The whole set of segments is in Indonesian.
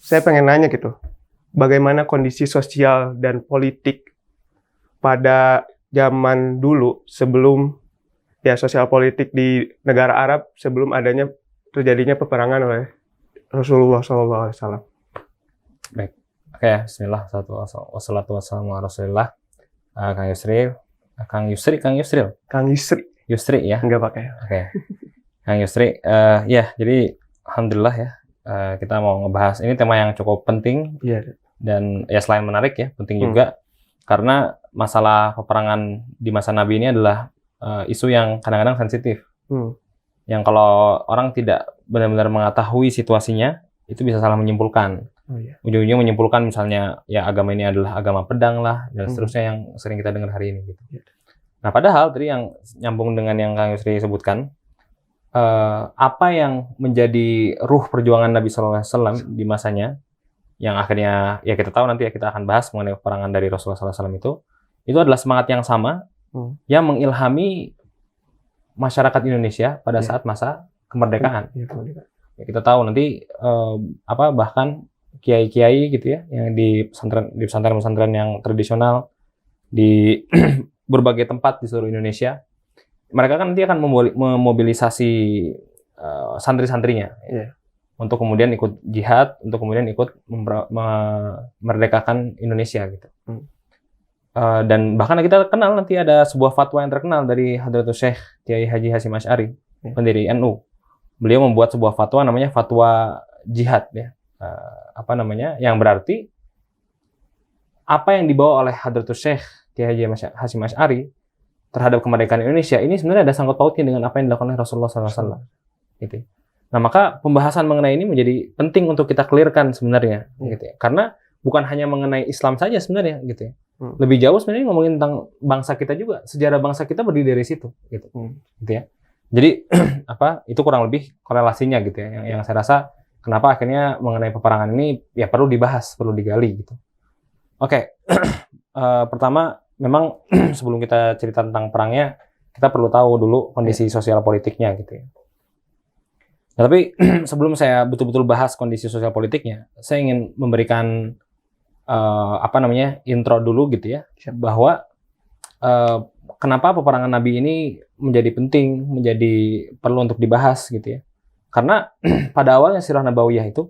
saya pengen nanya gitu, bagaimana kondisi sosial dan politik pada zaman dulu sebelum ya sosial politik di negara Arab sebelum terjadinya peperangan oleh Rasulullah SAW. Baik. Oke, bismillah, wassalatu wassalamu ala Rasulillah. Kang Yusri. Yusri ya. Enggak pakai. Oke. Kang Yusri, ya, jadi alhamdulillah ya, kita mau ngebahas ini tema yang cukup penting. Iya. Dan ya selain menarik ya, penting juga karena masalah peperangan di masa Nabi ini adalah isu yang kadang-kadang sensitif. Yang kalau orang tidak benar-benar mengetahui situasinya, itu bisa salah menyimpulkan. Ujung-ujungnya menyimpulkan misalnya ya agama ini adalah agama pedang lah dan seterusnya yang sering kita dengar hari ini gitu. Nah, padahal tadi yang nyambung dengan yang Kang Yusri sebutkan, apa yang menjadi ruh perjuangan Nabi SAW di masanya, yang akhirnya ya kita tahu nanti ya kita akan bahas mengenai peperangan dari Rasulullah SAW itu adalah semangat yang sama yang mengilhami masyarakat Indonesia pada saat masa kemerdekaan. Ya, kita tahu nanti bahkan kiai-kiai gitu ya yang di pesantren-pesantren yang tradisional di berbagai tempat di seluruh Indonesia, mereka kan nanti akan memobilisasi santri-santrinya untuk kemudian ikut jihad, untuk kemudian ikut memerdekakan Indonesia gitu. Dan bahkan kita kenal nanti ada sebuah fatwa yang terkenal dari Hadratus Syekh Kiai Haji Hasyim Asy'ari, pendiri NU. Beliau membuat sebuah fatwa namanya fatwa jihad ya. Yang berarti apa yang dibawa oleh Hadratus Syekh Kiai Haji Hasyim Asy'ari terhadap kemerdekaan Indonesia ini sebenarnya ada sangkut pautnya dengan apa yang dilakukan oleh Rasulullah SAW. Gitu. Nah, maka pembahasan mengenai ini menjadi penting untuk kita clearkan sebenarnya, gitu ya. Karena bukan hanya mengenai Islam saja sebenarnya, gitu ya. Lebih jauh sebenarnya ngomongin tentang bangsa kita juga, sejarah bangsa kita berdiri dari situ, gitu, gitu ya. Jadi itu kurang lebih korelasinya, gitu ya. Yang saya rasa kenapa akhirnya mengenai peperangan ini ya perlu dibahas, perlu digali, gitu. Oke. Pertama, memang sebelum kita cerita tentang perangnya, kita perlu tahu dulu kondisi sosial politiknya, gitu ya. Nah, tapi sebelum saya betul-betul bahas kondisi sosial politiknya, saya ingin memberikan intro dulu gitu ya, bahwa kenapa peperangan Nabi ini menjadi penting, menjadi perlu untuk dibahas gitu ya. Karena pada awalnya Sirah Nabawiyah itu,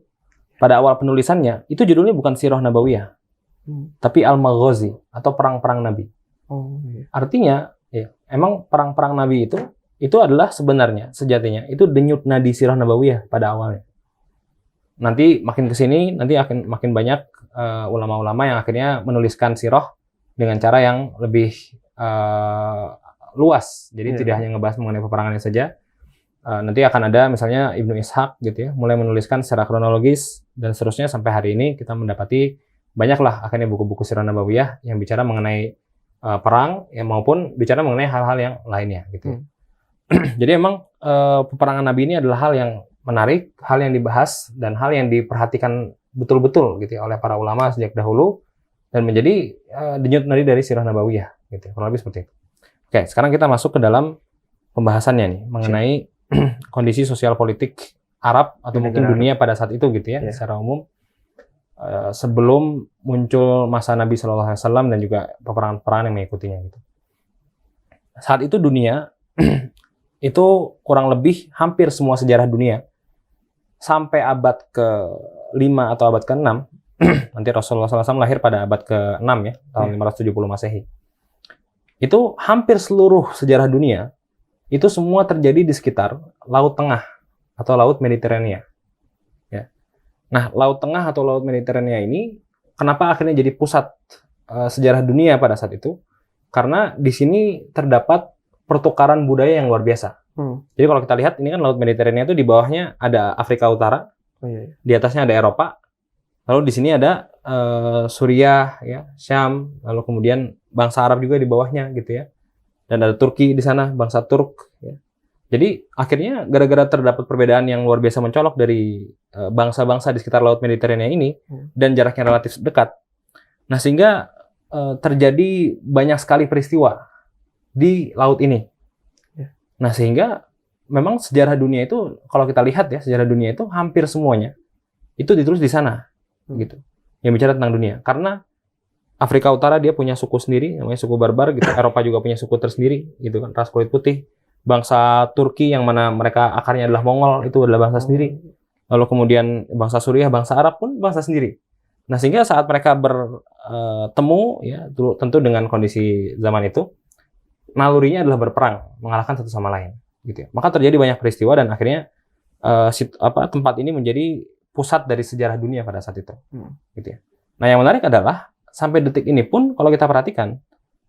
pada awal penulisannya, itu judulnya bukan Sirah Nabawiyah, tapi Al-Maghazi atau perang-perang Nabi. Artinya, ya, emang perang-perang Nabi itu adalah sebenarnya sejatinya itu denyut nadi Sirah Nabawiyah pada awalnya. Nanti makin kesini nanti akan makin banyak ulama-ulama yang akhirnya menuliskan sirah dengan cara yang lebih luas. Jadi tidak hanya ngebahas mengenai peperangannya saja. Nanti akan ada misalnya Ibnu Ishaq gitu ya, mulai menuliskan secara kronologis dan seterusnya sampai hari ini kita mendapati banyaklah akhirnya buku-buku Sirah Nabawiyah yang bicara mengenai perang ya maupun bicara mengenai hal-hal yang lainnya gitu. Jadi emang peperangan Nabi ini adalah hal yang menarik, hal yang dibahas dan hal yang diperhatikan betul-betul gitu ya, oleh para ulama sejak dahulu dan menjadi denyut nadi dari Sirah Nabawiyah gitu. Kurang lebih seperti itu. Oke, sekarang kita masuk ke dalam pembahasannya nih mengenai kondisi sosial politik Arab atau mungkin dunia pada saat itu gitu ya, secara umum. Sebelum muncul masa Nabi SAW dan juga peperangan-peperangan yang mengikutinya gitu. Saat itu dunia itu kurang lebih hampir semua sejarah dunia sampai abad ke-5 atau abad ke-6 nanti Rasulullah SAW lahir pada abad ke-6 ya, tahun 570 Masehi. Itu hampir seluruh sejarah dunia itu semua terjadi di sekitar Laut Tengah atau Laut Mediterania. Ya. Nah, Laut Tengah atau Laut Mediterania ini kenapa akhirnya jadi pusat sejarah dunia pada saat itu? Karena di sini terdapat pertukaran budaya yang luar biasa. Jadi kalau kita lihat ini kan Laut Mediterania itu di bawahnya ada Afrika Utara, di atasnya ada Eropa, lalu di sini ada Suriah, ya, Syam, lalu kemudian bangsa Arab juga di bawahnya gitu ya, dan ada Turki di sana, bangsa Turk. Ya. Jadi akhirnya gara-gara terdapat perbedaan yang luar biasa mencolok dari bangsa-bangsa di sekitar Laut Mediterania ini dan jaraknya relatif dekat, nah sehingga terjadi banyak sekali peristiwa di laut ini. Nah, sehingga memang sejarah dunia itu, kalau kita lihat ya, sejarah dunia itu hampir semuanya itu ditulis di sana. gitu. Yang bicara tentang dunia. Karena Afrika Utara dia punya suku sendiri, namanya suku Barbar gitu. Eropa juga punya suku tersendiri, gitu kan, ras kulit putih. Bangsa Turki yang mana mereka akarnya adalah Mongol, itu adalah bangsa sendiri. Lalu kemudian bangsa Suriah, bangsa Arab pun bangsa sendiri. Nah, sehingga saat mereka bertemu, ya, tentu dengan kondisi zaman itu, nalurinya adalah berperang, mengalahkan satu sama lain, gitu ya. Maka terjadi banyak peristiwa dan akhirnya tempat ini menjadi pusat dari sejarah dunia pada saat itu, gitu ya. Nah, yang menarik adalah sampai detik ini pun kalau kita perhatikan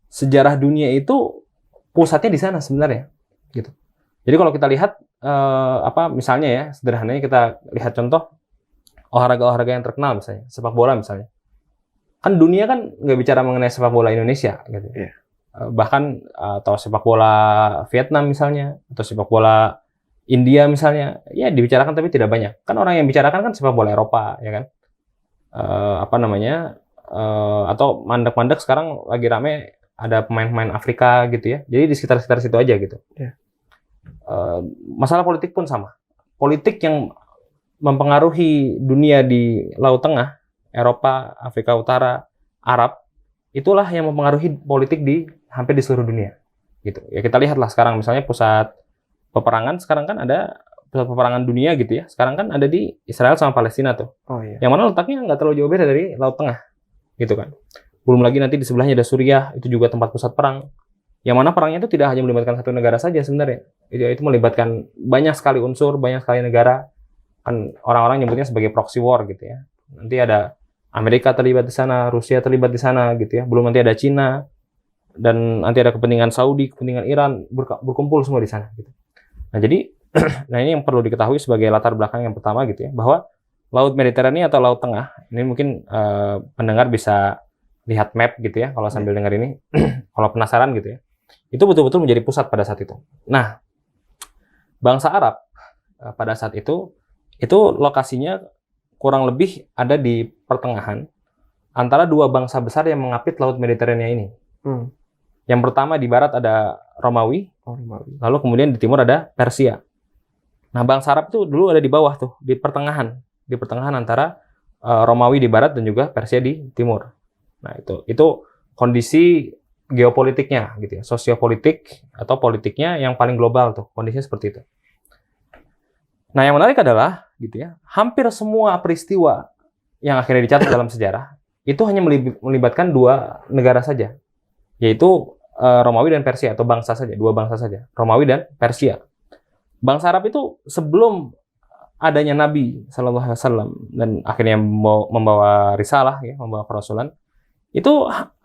sejarah dunia itu pusatnya di sana sebenarnya, gitu. Jadi kalau kita lihat misalnya ya sederhananya kita lihat contoh olahraga-olahraga yang terkenal misalnya sepak bola misalnya, kan dunia kan nggak bicara mengenai sepak bola Indonesia, gitu. Yeah. Bahkan atau sepak bola Vietnam misalnya atau sepak bola India misalnya, ya dibicarakan tapi tidak banyak. Kan orang yang bicarakan kan sepak bola Eropa, ya kan? Atau mandek-mandek sekarang lagi rame ada pemain-pemain Afrika gitu ya. Jadi di sekitar-sekitar situ aja gitu. Yeah. Masalah politik pun sama. Politik yang mempengaruhi dunia di Laut Tengah, Eropa, Afrika Utara, Arab, itulah yang mempengaruhi politik hampir di seluruh dunia. Gitu. Ya kita lihatlah sekarang misalnya pusat peperangan sekarang kan ada pusat peperangan dunia gitu ya. Sekarang kan ada di Israel sama Palestina tuh. Oh, iya. Yang mana letaknya nggak terlalu jauh beda dari Laut Tengah, gitu kan. Belum lagi nanti di sebelahnya ada Suriah, itu juga tempat pusat perang. Yang mana perangnya itu tidak hanya melibatkan satu negara saja sebenarnya. Itu melibatkan banyak sekali unsur, banyak sekali negara. Kan orang-orang nyebutnya sebagai proxy war gitu ya. Nanti ada Amerika terlibat di sana, Rusia terlibat di sana gitu ya. Belum nanti ada Cina dan nanti ada kepentingan Saudi, kepentingan Iran berkumpul semua di sana gitu. Nah, jadi ini yang perlu diketahui sebagai latar belakang yang pertama gitu ya, bahwa Laut Mediterania atau Laut Tengah, ini mungkin pendengar bisa lihat map gitu ya kalau sambil dengar ini, kalau penasaran gitu ya. Itu betul-betul menjadi pusat pada saat itu. Nah, bangsa Arab pada saat itu lokasinya kurang lebih ada di pertengahan antara dua bangsa besar yang mengapit Laut Mediterania ini. Yang pertama di barat ada Romawi, lalu kemudian di timur ada Persia. Nah, bangsa Arab itu dulu ada di bawah tuh, di pertengahan antara Romawi di barat dan juga Persia di timur. Nah, itu kondisi geopolitiknya gitu ya, sosiopolitik atau politiknya yang paling global tuh, kondisinya seperti itu. Nah, yang menarik adalah gitu ya, hampir semua peristiwa yang akhirnya dicatat dalam sejarah itu hanya melibatkan dua negara saja, yaitu Romawi dan Persia, atau bangsa saja, dua bangsa saja, Romawi dan Persia. Bangsa Arab itu sebelum adanya Nabi Sallallahu Alaihi Wasallam dan akhirnya membawa risalah, ya, membawa kerasulan, itu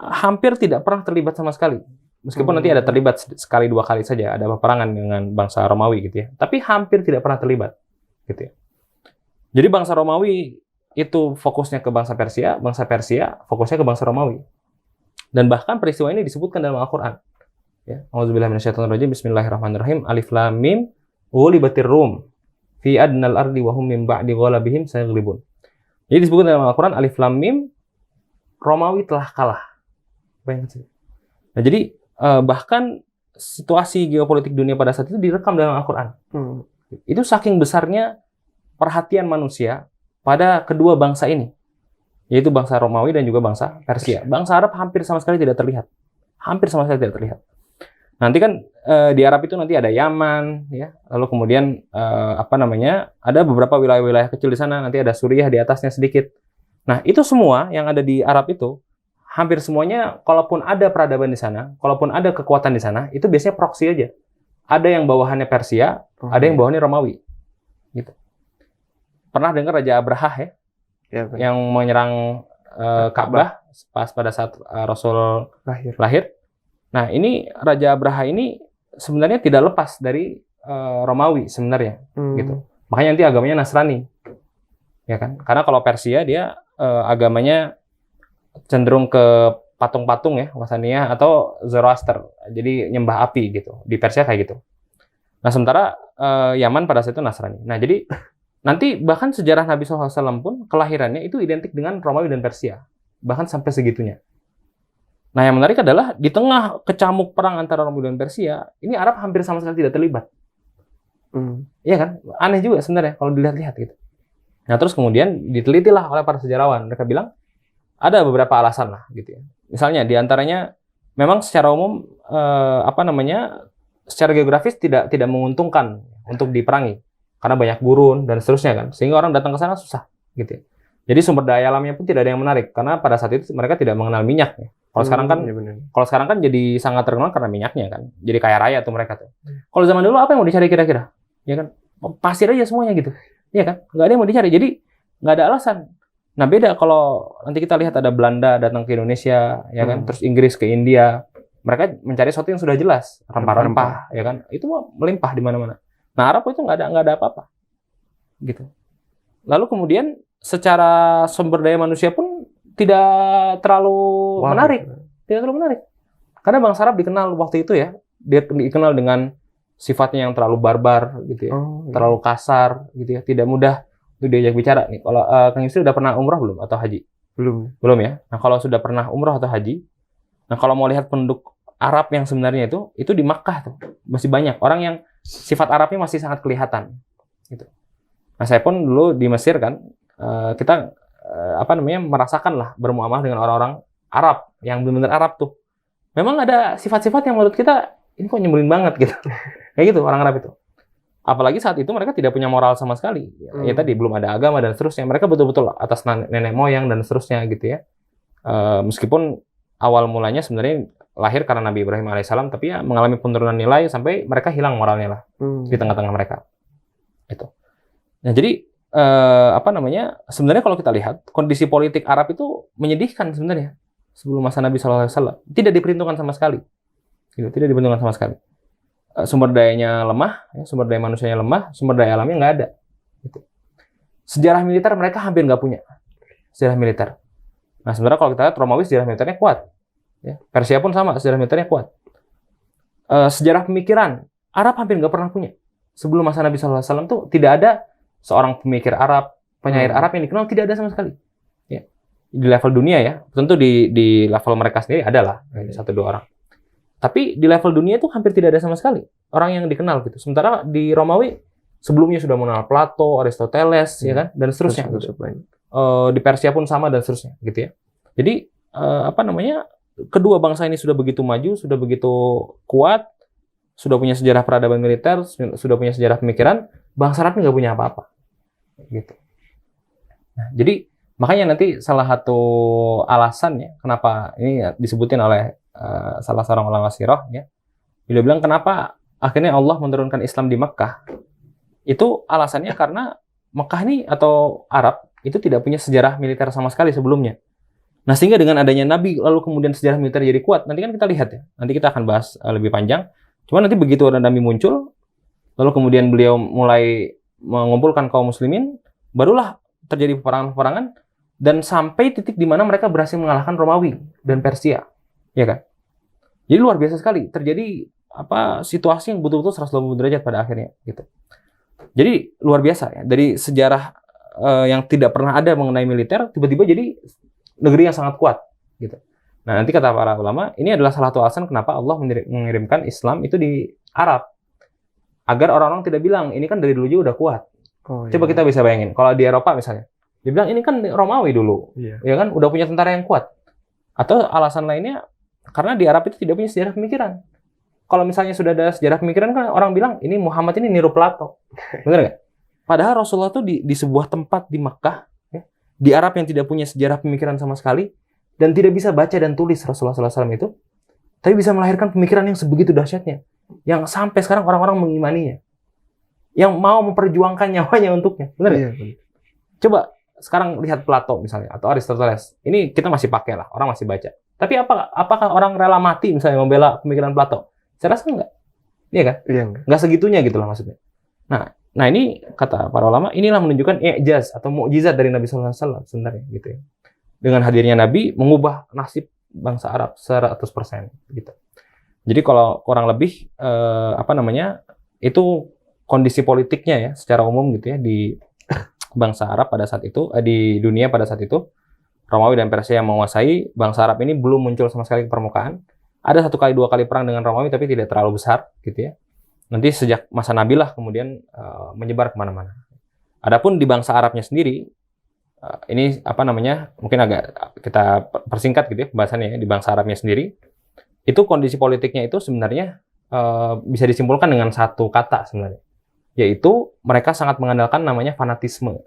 hampir tidak pernah terlibat sama sekali. Meskipun nanti ada terlibat sekali dua kali saja, ada peperangan dengan bangsa Romawi gitu ya, tapi hampir tidak pernah terlibat, gitu ya. Jadi bangsa Romawi itu fokusnya ke bangsa Persia fokusnya ke bangsa Romawi. Dan bahkan peristiwa ini disebutkan dalam Al-Quran. Ya, A'udzubillahi minasyaitonirrajim. Bismillahirrahmanirrahim. Alif lam mim ghulibatir rum fi adnal ardi wa hum min ba'di ghalabihim sayaghlibun. Jadi disebutkan dalam Al-Quran alif lam mim, Romawi telah kalah. Bayangkan. Nah, jadi bahkan situasi geopolitik dunia pada saat itu direkam dalam Al-Quran. Itu saking besarnya perhatian manusia pada kedua bangsa ini, yaitu bangsa Romawi dan juga bangsa Persia. Bangsa Arab hampir sama sekali tidak terlihat. Nanti kan di Arab itu nanti ada Yaman, ya. Lalu kemudian ada beberapa wilayah-wilayah kecil di sana. Nanti ada Suriah di atasnya sedikit. Nah, itu semua yang ada di Arab itu hampir semuanya, kalaupun ada peradaban di sana, kalaupun ada kekuatan di sana, itu biasanya proksi aja. Ada yang bawahannya Persia, ada yang bawahannya Romawi, gitu. Pernah dengar Raja Abrahah ya? Ya, yang menyerang Ka'bah pas pada saat Rasul lahir. Nah, ini Raja Abraha ini sebenarnya tidak lepas dari Romawi sebenarnya, gitu. Makanya nanti agamanya Nasrani, ya kan? Karena kalau Persia dia agamanya cenderung ke patung-patung ya, Wasaniyah atau Zoroaster, jadi nyembah api gitu. Di Persia kayak gitu. Nah, sementara Yaman pada saat itu Nasrani. Nah, jadi nanti bahkan sejarah Nabi SAW pun kelahirannya itu identik dengan Romawi dan Persia. Bahkan sampai segitunya. Nah, yang menarik adalah di tengah kecamuk perang antara Romawi dan Persia, ini Arab hampir sama sekali tidak terlibat. Iya kan? Aneh juga sebenarnya kalau dilihat-lihat gitu. Nah, terus kemudian ditelitilah oleh para sejarawan. Mereka bilang ada beberapa alasan lah gitu ya. Misalnya di antaranya memang secara umum secara geografis tidak menguntungkan untuk diperangi karena banyak gurun dan seterusnya kan. Sehingga orang datang ke sana susah gitu ya. Jadi sumber daya alamnya pun tidak ada yang menarik karena pada saat itu mereka tidak mengenal minyak ya. Kalau sekarang kan jadi sangat terkenal karena minyaknya kan. Jadi kaya raya tuh mereka tuh. Kalau zaman dulu apa yang mau dicari kira-kira? Ya kan? Pasir aja semuanya gitu. Iya kan? Nggak ada yang mau dicari. Jadi nggak ada alasan. Nah beda kalau nanti kita lihat ada Belanda datang ke Indonesia, ya kan? Terus Inggris ke India. Mereka mencari sesuatu yang sudah jelas, rempah-rempah, ya kan? Itu melimpah di mana-mana. Nah Arab itu nggak ada apa-apa, gitu. Lalu kemudian secara sumber daya manusia pun tidak terlalu menarik, tidak terlalu menarik. Karena bangsa Arab dikenal waktu itu ya, dia dikenal dengan sifatnya yang terlalu barbar, gitu ya, terlalu kasar, gitu ya, tidak mudah untuk diajak bicara nih. Kalau Kang Yusri udah pernah umrah belum atau haji? Belum ya. Nah kalau sudah pernah umrah atau haji, nah kalau mau lihat penduduk Arab yang sebenarnya itu di Makkah tuh masih banyak orang yang sifat Arabnya masih sangat kelihatan, gitu. Nah saya pun dulu di Mesir kan, kita merasakan lah bermuamalah dengan orang-orang Arab yang benar-benar Arab tuh. Memang ada sifat-sifat yang menurut kita ini kok nyebelin banget gitu, kayak gitu orang Arab itu. Apalagi saat itu mereka tidak punya moral sama sekali. Ya tadi belum ada agama dan seterusnya. Mereka betul-betul atas nenek moyang dan seterusnya gitu ya. Meskipun awal mulanya sebenarnya lahir karena Nabi Ibrahim alaihissalam, tapi ya mengalami penurunan nilai sampai mereka hilang moralnya lah di tengah-tengah mereka. Itu. Nah jadi sebenarnya kalau kita lihat kondisi politik Arab itu menyedihkan sebenarnya sebelum masa Nabi SAW. Tidak diperhitungkan sama sekali. Gitu, tidak diperhitungkan sama sekali. Sumber dayanya lemah, sumber daya manusianya lemah, sumber daya alamnya nggak ada. Gitu. Sejarah militer mereka hampir nggak punya. Sejarah militer. Nah sebenarnya kalau kita lihat Romawi sejarah militernya kuat. Ya, Persia pun sama, sejarah militernya kuat. Sejarah pemikiran, Arab hampir nggak pernah punya. Sebelum masa Nabi SAW tuh tidak ada seorang pemikir Arab, penyair Arab yang dikenal, tidak ada sama sekali. Ya. Di level dunia ya, tentu di level mereka sendiri adalah satu dua orang. Tapi di level dunia itu hampir tidak ada sama sekali orang yang dikenal gitu. Sementara di Romawi sebelumnya sudah mengenal Plato, Aristoteles, ya kan, dan seterusnya. Gitu. Di Persia pun sama dan seterusnya, gitu ya. Jadi kedua bangsa ini sudah begitu maju, sudah begitu kuat, sudah punya sejarah peradaban militer, sudah punya sejarah pemikiran, bangsa Arab nggak punya apa-apa, gitu. Nah, jadi makanya nanti salah satu alasannya kenapa ini disebutin oleh salah seorang ulama sirah, ya, dia bilang kenapa akhirnya Allah menurunkan Islam di Mekkah, itu alasannya karena Mekkah ini atau Arab itu tidak punya sejarah militer sama sekali sebelumnya. Nah, sehingga dengan adanya Nabi, lalu kemudian sejarah militer jadi kuat. Nanti kan kita lihat ya. Nanti kita akan bahas lebih panjang. Cuma nanti begitu ada Nabi muncul, lalu kemudian beliau mulai mengumpulkan kaum muslimin, barulah terjadi peperangan-peperangan, dan sampai titik di mana mereka berhasil mengalahkan Romawi dan Persia. Ya kan? Jadi luar biasa sekali. Terjadi situasi yang betul-betul 180 derajat pada akhirnya. Gitu. Jadi luar biasa ya. Dari sejarah yang tidak pernah ada mengenai militer, tiba-tiba jadi negeri yang sangat kuat, gitu. Nah, nanti kata para ulama, ini adalah salah satu alasan kenapa Allah mengirimkan Islam itu di Arab, agar orang-orang tidak bilang ini kan dari dulu juga udah kuat. Coba kita bisa bayangin, kalau di Eropa misalnya, dia bilang ini kan Romawi dulu, ya kan, udah punya tentara yang kuat. Atau alasan lainnya, karena di Arab itu tidak punya sejarah pemikiran. Kalau misalnya sudah ada sejarah pemikiran kan orang bilang ini Muhammad ini niru Plato, benar nggak? Padahal Rasulullah tuh di sebuah tempat di Makkah, di Arab yang tidak punya sejarah pemikiran sama sekali, dan tidak bisa baca dan tulis Rasulullah SAW itu, tapi bisa melahirkan pemikiran yang sebegitu dahsyatnya, yang sampai sekarang orang-orang mengimaninya, yang mau memperjuangkan nyawanya untuknya, benar ya? Coba sekarang lihat Plato misalnya, atau Aristoteles, ini kita masih pakai lah, orang masih baca. Tapi apakah orang rela mati misalnya membela pemikiran Plato? Saya rasa enggak, iya kan? Iya, enggak segitunya gitu lah maksudnya. Nah ini kata para ulama, inilah menunjukkan i'jaz atau mukjizat dari Nabi SAW sebenarnya gitu ya. Dengan hadirnya Nabi mengubah nasib bangsa Arab 100% gitu. Jadi kalau kurang lebih itu kondisi politiknya ya secara umum gitu ya di bangsa Arab pada saat itu, di dunia pada saat itu, Romawi dan Persia yang menguasai, bangsa Arab ini belum muncul sama sekali ke permukaan. Ada 1 kali 2 kali perang dengan Romawi tapi tidak terlalu besar gitu ya. Nanti sejak masa Nabi lah kemudian menyebar kemana-mana. Adapun di bangsa Arabnya sendiri, ini apa namanya, mungkin agak kita persingkat gitu ya pembahasannya ya, di bangsa Arabnya sendiri, itu kondisi politiknya itu sebenarnya bisa disimpulkan dengan satu kata sebenarnya, yaitu mereka sangat mengandalkan namanya fanatisme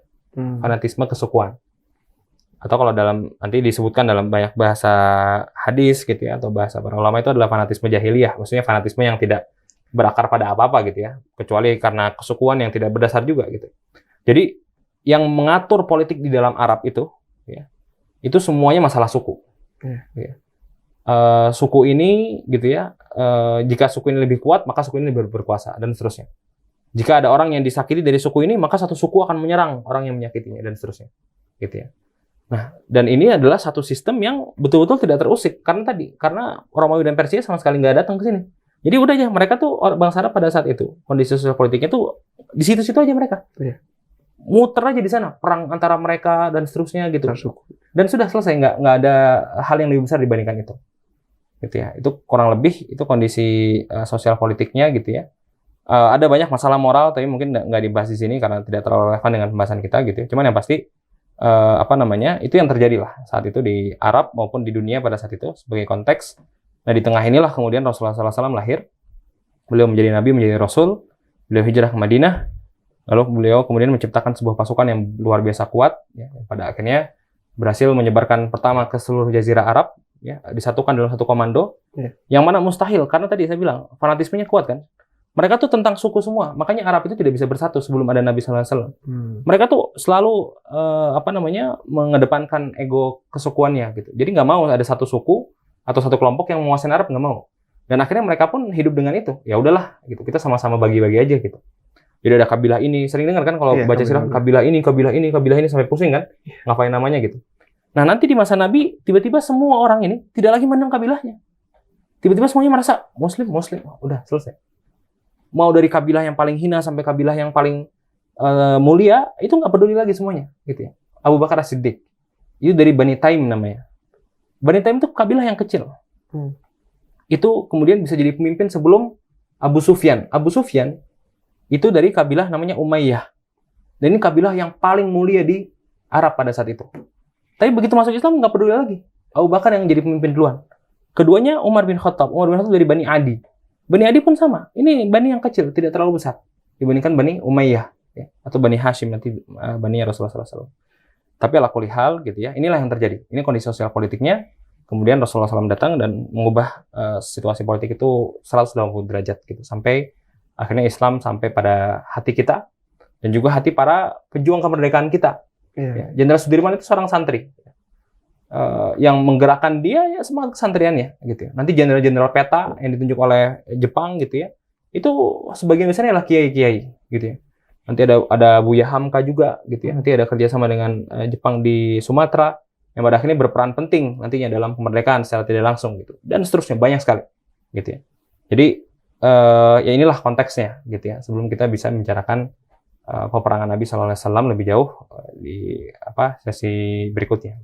kesukuan. Atau kalau nanti disebutkan dalam banyak bahasa hadis gitu ya, atau bahasa para ulama itu adalah fanatisme jahiliyah, maksudnya fanatisme yang tidak berakar pada apa-apa gitu ya, kecuali karena kesukuan yang tidak berdasar juga gitu. Jadi yang mengatur politik di dalam Arab itu, ya, itu semuanya masalah suku. Ya. Suku ini, gitu ya, jika suku ini lebih kuat, maka suku ini lebih berkuasa, dan seterusnya. Jika ada orang yang disakiti dari suku ini, maka satu suku akan menyerang orang yang menyakitinya, dan seterusnya. Gitu ya. Nah, dan ini adalah satu sistem yang betul-betul tidak terusik. Karena Romawi dan Persia sama sekali nggak datang ke sini. Jadi udah aja, mereka tuh bangsa Arab pada saat itu, kondisi sosial politiknya tuh di situ-situ aja mereka. Yeah. Muter aja di sana, perang antara mereka dan seterusnya gitu. Dan sudah selesai, nggak ada hal yang lebih besar dibandingkan itu. Gitu ya. Itu kurang lebih itu kondisi sosial politiknya gitu ya. Ada banyak masalah moral, tapi mungkin nggak dibahas di sini karena tidak terlalu relevan dengan pembahasan kita gitu ya. Cuman yang pasti itu yang terjadi lah saat itu di Arab maupun di dunia pada saat itu sebagai konteks. Nah, di tengah inilah kemudian Rasulullah SAW lahir. Beliau menjadi nabi, menjadi rasul. Beliau hijrah ke Madinah. Lalu beliau kemudian menciptakan sebuah pasukan yang luar biasa kuat, ya, pada akhirnya berhasil menyebarkan pertama ke seluruh jazirah Arab, ya, disatukan dalam satu komando, yang mana mustahil, karena tadi saya bilang, fanatismenya kuat kan. Mereka tuh tentang suku semua, makanya Arab itu tidak bisa bersatu sebelum ada Nabi SAW. Mereka tuh selalu, mengedepankan ego kesukuannya, gitu. Jadi nggak mau ada satu suku, atau satu kelompok yang menguasai Arab, nggak mau. Dan akhirnya mereka pun hidup dengan itu. Ya udahlah, gitu. Kita sama-sama bagi-bagi aja, gitu. Jadi ada kabilah ini, sering dengar kan kalau baca sirah, kabilah ini sampai pusing kan, ngapain namanya gitu. Nah, nanti di masa Nabi, tiba-tiba semua orang ini tidak lagi mandang kabilahnya. Tiba-tiba semuanya merasa Muslim, udah selesai. Mau dari kabilah yang paling hina sampai kabilah yang paling mulia, itu nggak peduli lagi semuanya, gitu ya. Abu Bakar As-Siddiq, itu dari Bani Taim namanya. Bani Taim itu kabilah yang kecil. Itu kemudian bisa jadi pemimpin sebelum Abu Sufyan. Abu Sufyan itu dari kabilah namanya Umayyah. Dan ini kabilah yang paling mulia di Arab pada saat itu. Tapi begitu masuk Islam nggak peduli lagi. Abu Bakar yang jadi pemimpin duluan. Keduanya Umar bin Khattab. Umar bin Khattab dari Bani Adi. Bani Adi pun sama. Ini Bani yang kecil, tidak terlalu besar dibandingkan Bani Umayyah, ya, atau Bani Hashim nanti Bani Rasulullah SAW. Tapi ala kulli hal gitu ya. Inilah yang terjadi. Ini kondisi sosial politiknya. Kemudian Rasulullah SAW datang dan mengubah situasi politik itu 180 derajat gitu, sampai akhirnya Islam sampai pada hati kita dan juga hati para pejuang kemerdekaan kita. Jenderal Sudirman itu seorang santri yang menggerakkan dia ya semangat kesantriannya gitu ya. Nanti jenderal-jenderal peta yang ditunjuk oleh Jepang gitu ya, itu sebagian besarnya adalah kiai-kiai gitu ya. Nanti ada Buya Hamka juga gitu ya. Nanti ada kerjasama dengan Jepang di Sumatera yang pada akhirnya berperan penting nantinya dalam kemerdekaan secara tidak langsung gitu, dan seterusnya banyak sekali gitu ya. Jadi ya inilah konteksnya gitu ya, sebelum kita bisa membicarakan peperangan Nabi SAW lebih jauh di sesi berikutnya.